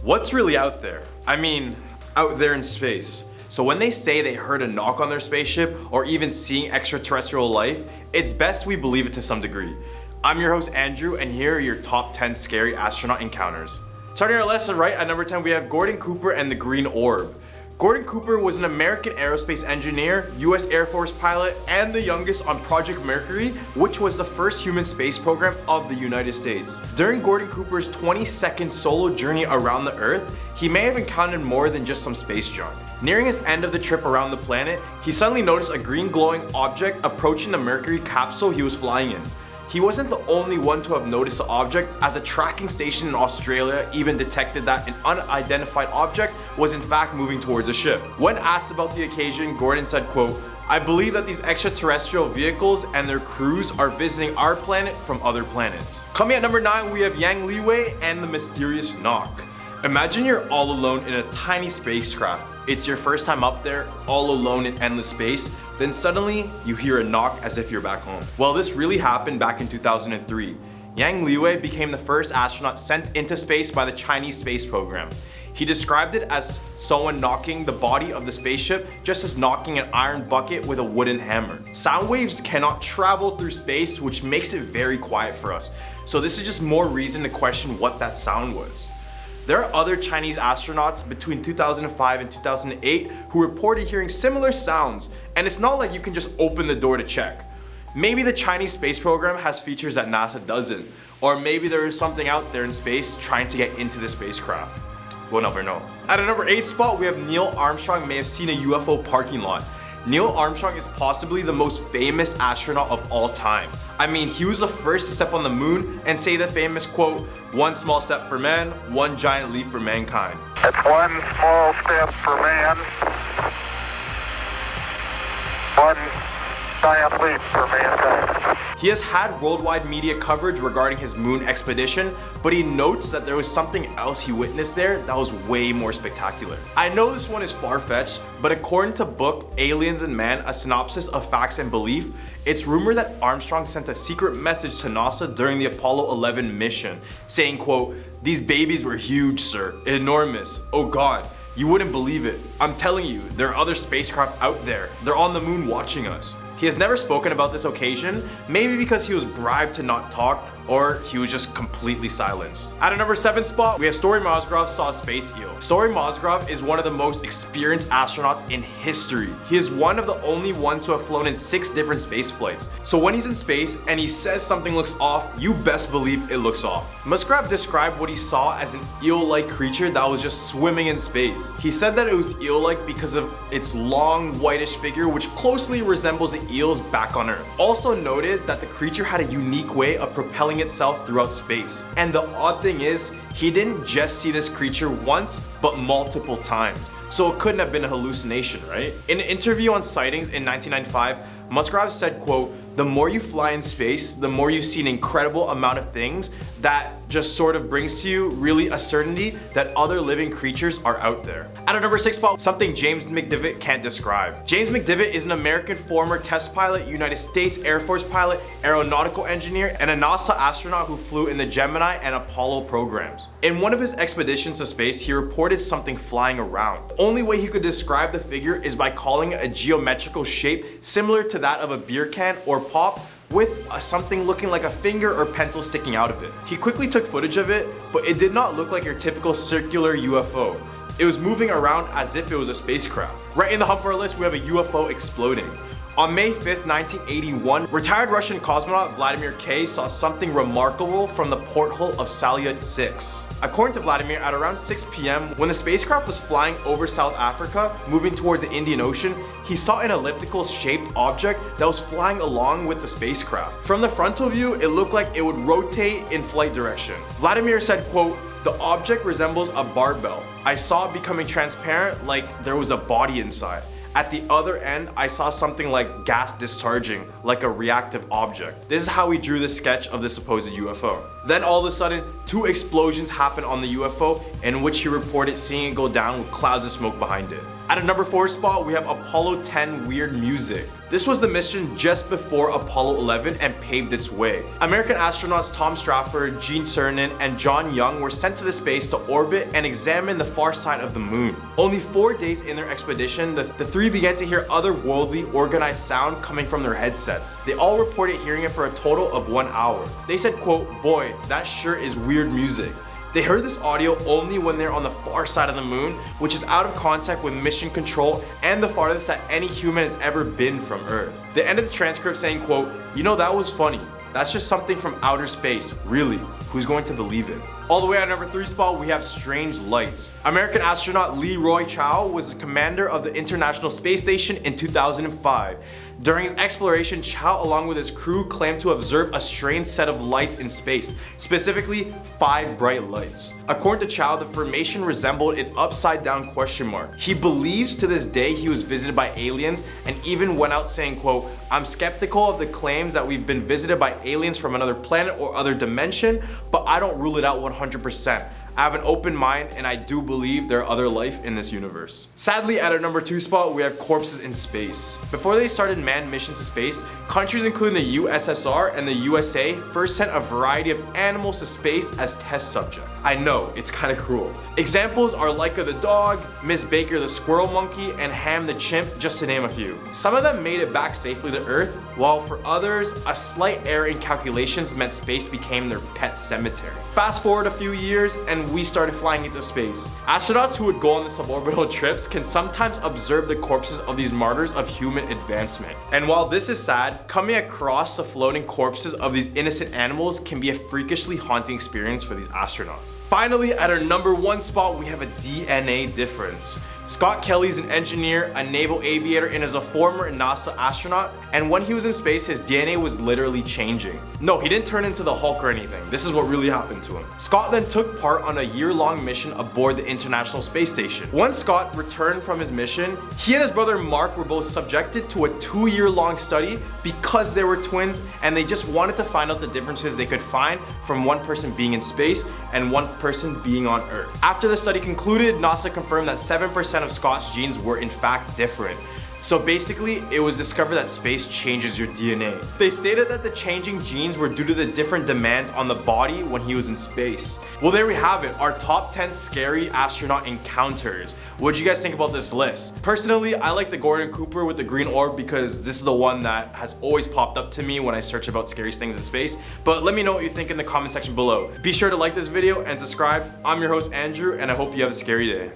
What's really out there? I mean, out there in space. So when they say they heard a knock on their spaceship or even seeing extraterrestrial life, it's best we believe it to some degree. I'm your host Andrew, and here are your top 10 scary astronaut encounters. Starting our list right at number 10, we have Gordon Cooper and the Green Orb. Gordon Cooper was an American aerospace engineer, US Air Force pilot, and the youngest on Project Mercury, which was the first human space program of the United States. During Gordon Cooper's 20-second solo journey around the Earth, he may have encountered more than just some space junk. Nearing his end of the trip around the planet, he suddenly noticed a green glowing object approaching the Mercury capsule he was flying in. He wasn't the only one to have noticed the object, as a tracking station in Australia even detected that an unidentified object was in fact moving towards a ship. When asked about the occasion, Gordon said, quote, "I believe that these extraterrestrial vehicles and their crews are visiting our planet from other planets." Coming at number 9, we have Yang Liwei and the mysterious knock. Imagine you're all alone in a tiny spacecraft. It's your first time up there, all alone in endless space, then suddenly you hear a knock as if you're back home. Well, this really happened back in 2003. Yang Liwei became the first astronaut sent into space by the Chinese space program. He described it as someone knocking the body of the spaceship just as knocking an iron bucket with a wooden hammer. Sound waves cannot travel through space, which makes it very quiet for us. So this is just more reason to question what that sound was. There are other Chinese astronauts between 2005 and 2008 who reported hearing similar sounds, and it's not like you can just open the door to check. Maybe the Chinese space program has features that NASA doesn't, or maybe there is something out there in space trying to get into the spacecraft. We'll never know. At a number 8 spot, we have Neil Armstrong may have seen a UFO parking lot. Neil Armstrong is possibly the most famous astronaut of all time. I mean, he was the first to step on the moon and say the famous quote, "One small step for man, one giant leap for mankind." It's one small step for man, one giant leap for mankind. He has had worldwide media coverage regarding his moon expedition, but he notes that there was something else he witnessed there that was way more spectacular. I know this one is far-fetched, but according to book Aliens and Man, A Synopsis of Facts and Belief, it's rumored that Armstrong sent a secret message to NASA during the Apollo 11 mission, saying, quote, "These babies were huge, sir, enormous. Oh God, you wouldn't believe it. I'm telling you, there are other spacecraft out there. They're on the moon watching us." He has never spoken about this occasion, maybe because he was bribed to not talk, or he was just completely silenced. At a number 7 spot, we have Story Mosgrove saw a space eel. Story Mosgrove is one of the most experienced astronauts in history. He is one of the only ones who have flown in 6 different space flights. So when he's in space and he says something looks off, you best believe it looks off. Musgrave described what he saw as an eel-like creature that was just swimming in space. He said that it was eel-like because of its long, whitish figure, which closely resembles the eels back on Earth. Also noted that the creature had a unique way of propelling itself throughout space. And the odd thing is, he didn't just see this creature once, but multiple times. So it couldn't have been a hallucination, right? In an interview on sightings in 1995, Musgrave said, quote, "The more you fly in space, the more you see an incredible amount of things that just sort of brings to you really a certainty that other living creatures are out there." At a number 6 spot, something James McDivitt can't describe. James McDivitt is an American former test pilot, United States Air Force pilot, aeronautical engineer, and a NASA astronaut who flew in the Gemini and Apollo programs. In one of his expeditions to space, he reported something flying around. The only way he could describe the figure is by calling it a geometrical shape similar to that of a beer can or pop, with something looking like a finger or pencil sticking out of it. He quickly took footage of it, but it did not look like your typical circular UFO. It was moving around as if it was a spacecraft. Right in the hump for our list, we have a UFO exploding. On May 5th, 1981, retired Russian cosmonaut Vladimir K saw something remarkable from the porthole of Salyut 6. According to Vladimir, at around 6 p.m., when the spacecraft was flying over South Africa, moving towards the Indian Ocean, he saw an elliptical shaped object that was flying along with the spacecraft. From the frontal view, it looked like it would rotate in flight direction. Vladimir said, quote, "The object resembles a barbell. I saw it becoming transparent like there was a body inside. At the other end, I saw something like gas discharging, like a reactive object." This is how he drew the sketch of the supposed UFO. Then all of a sudden, 2 explosions happened on the UFO in which he reported seeing it go down with clouds of smoke behind it. At a number 4 spot, we have Apollo 10 weird music. This was the mission just before Apollo 11 and paved its way. American astronauts Tom Stafford, Gene Cernan, and John Young were sent to the space to orbit and examine the far side of the moon. Only 4 days in their expedition, the 3 began to hear otherworldly, organized sound coming from their headsets. They all reported hearing it for a total of 1 hour. They said, quote, "Boy, that sure is weird music." They heard this audio only when they're on the far side of the moon, which is out of contact with mission control and the farthest that any human has ever been from Earth. They ended the transcript saying, quote, "You know, that was funny. That's just something from outer space. Really, who's going to believe it?" All the way at number 3 spot, we have strange lights. American astronaut Liwei was the commander of the International Space Station in 2005. During his exploration, Chow along with his crew claimed to observe a strange set of lights in space, specifically 5 bright lights. According to Chow, the formation resembled an upside down question mark. He believes to this day he was visited by aliens and even went out saying, quote, "I'm skeptical of the claims that we've been visited by aliens from another planet or other dimension, but I don't rule it out 100%. I have an open mind and I do believe there are other life in this universe." Sadly, at our number 2 spot, we have corpses in space. Before they started manned missions to space, countries including the USSR and the USA first sent a variety of animals to space as test subjects. I know, it's kinda cruel. Examples are Laika the dog, Miss Baker the squirrel monkey, and Ham the chimp, just to name a few. Some of them made it back safely to Earth, while for others, a slight error in calculations meant space became their pet cemetery. Fast forward a few years and we started flying into space. Astronauts who would go on the suborbital trips can sometimes observe the corpses of these martyrs of human advancement. And while this is sad, coming across the floating corpses of these innocent animals can be a freakishly haunting experience for these astronauts. Finally, at our number 1 spot, we have a DNA difference. Scott Kelly's an engineer, a naval aviator, and is a former NASA astronaut, and when he was in space, his DNA was literally changing. No, he didn't turn into the Hulk or anything. This is what really happened to him. Scott then took part on a year-long mission aboard the International Space Station. Once Scott returned from his mission, he and his brother Mark were both subjected to a 2-year-long study because they were twins and they just wanted to find out the differences they could find from one person being in space and one person being on Earth. After the study concluded, NASA confirmed that 7% of Scott's genes were in fact different. So basically, it was discovered that space changes your DNA. They stated that the changing genes were due to the different demands on the body when he was in space. Well, there we have it, our top 10 scary astronaut encounters. What do you guys think about this list? Personally, I like the Gordon Cooper with the Green Orb because this is the one that has always popped up to me when I search about scariest things in space. But let me know what you think in the comment section below. Be sure to like this video and subscribe. I'm your host, Andrew, and I hope you have a scary day.